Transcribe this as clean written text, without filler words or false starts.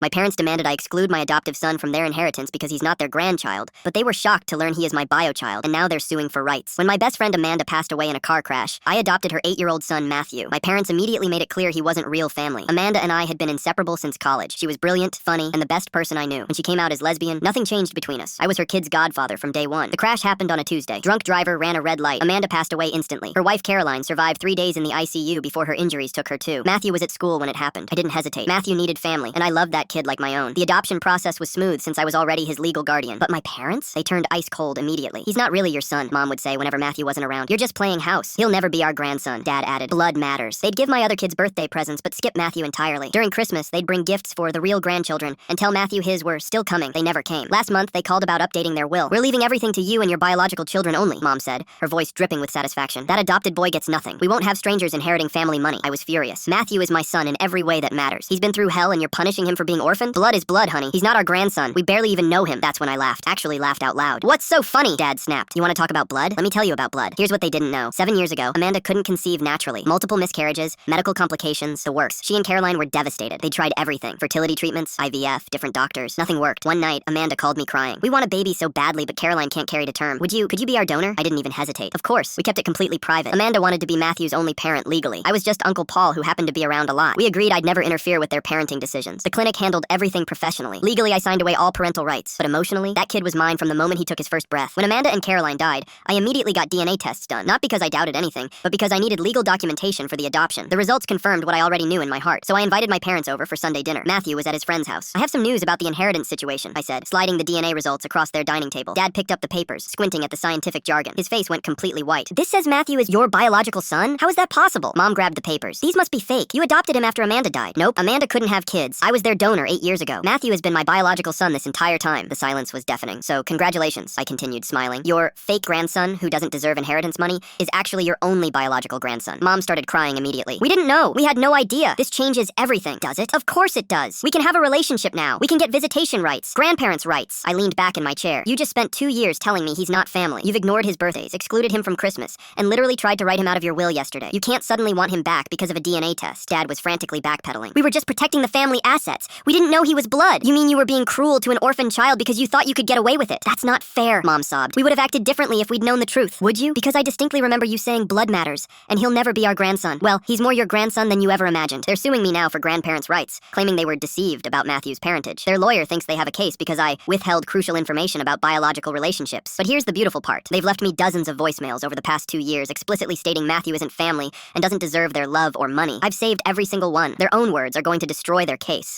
My parents demanded I exclude my adoptive son from their inheritance because he's not their grandchild, but they were shocked to learn he is my biochild, and now they're suing for rights. When my best friend Amanda passed away in a car crash, I adopted her 8-year-old son, Matthew. My parents immediately made it clear he wasn't real family. Amanda and I had been inseparable since college. She was brilliant, funny, and the best person I knew. When she came out as lesbian, nothing changed between us. I was her kid's godfather from day one. The crash happened on a Tuesday. Drunk driver ran a red light. Amanda passed away instantly. Her wife Caroline survived 3 days in the ICU before her injuries took her too. Matthew was at school when it happened. I didn't hesitate. Matthew needed family, and I loved that kid like my own. The adoption process was smooth since I was already his legal guardian. But my parents? They turned ice cold immediately. He's not really your son, Mom would say whenever Matthew wasn't around. You're just playing house. He'll never be our grandson, Dad added. Blood matters. They'd give my other kids birthday presents, but skip Matthew entirely. During Christmas, they'd bring gifts for the real grandchildren and tell Matthew his were still coming. They never came. Last month, they called about updating their will. We're leaving everything to you and your biological children only, Mom said, her voice dripping with satisfaction. That adopted boy gets nothing. We won't have strangers inheriting family money. I was furious. Matthew is my son in every way that matters. He's been through hell and you're punishing him for being orphaned? Blood is blood, honey. He's not our grandson. We barely even know him. That's when I laughed. Actually laughed out loud. What's so funny? Dad snapped. You want to talk about blood? Let me tell you about blood. Here's what they didn't know. 7 years ago, Amanda couldn't conceive naturally. Multiple miscarriages, medical complications, the works. She and Caroline were devastated. They tried everything. Fertility treatments, IVF, different doctors. Nothing worked. One night, Amanda called me crying. We want a baby so badly, but Caroline can't carry to term. Could you be our donor? I didn't even hesitate. Of course. We kept it completely private. Amanda wanted to be Matthew's only parent legally. I was just Uncle Paul who happened to be around a lot. We agreed I'd never interfere with their parenting decisions. The clinic handled everything professionally. Legally, I signed away all parental rights. But emotionally, that kid was mine from the moment he took his first breath. When Amanda and Caroline died, I immediately got DNA tests done. Not because I doubted anything, but because I needed legal documentation for the adoption. The results confirmed what I already knew in my heart. So I invited my parents over for Sunday dinner. Matthew was at his friend's house. I have some news about the inheritance situation, I said, sliding the DNA results across their dining table. Dad picked up the papers, squinting at the scientific jargon. His face went completely white. This says Matthew is your biological son? How is that possible? Mom grabbed the papers. These must be fake. You adopted him after Amanda died. Nope, Amanda couldn't have kids. I was their donor 8 years ago. Matthew has been my biological son this entire time. The silence was deafening. So congratulations, I continued, smiling. Your fake grandson, who doesn't deserve inheritance money, is actually your only biological grandson. Mom started crying immediately. We didn't know. We had no idea. This changes everything. Does it? Of course it does. We can have a relationship now. We can get visitation rights, grandparents' rights. I leaned back in my chair. You just spent 2 years telling me he's not family. You've ignored his birthdays, excluded him from Christmas, and literally tried to write him out of your will yesterday. You can't suddenly want him back because of a DNA test. Dad was frantically backpedaling. We were just protecting the family assets. We didn't know he was blood. You mean you were being cruel to an orphan child because you thought you could get away with it? That's not fair, Mom sobbed. We would have acted differently if we'd known the truth. Would you? Because I distinctly remember you saying blood matters, and he'll never be our grandson. Well, he's more your grandson than you ever imagined. They're suing me now for grandparents' rights, claiming they were deceived about Matthew's parentage. Their lawyer thinks they have a case because I withheld crucial information about biological relationships. But here's the beautiful part. They've left me dozens of voicemails over the past 2 years explicitly stating Matthew isn't family and doesn't deserve their love or money. I've saved every single one. Their own words are going to destroy their case.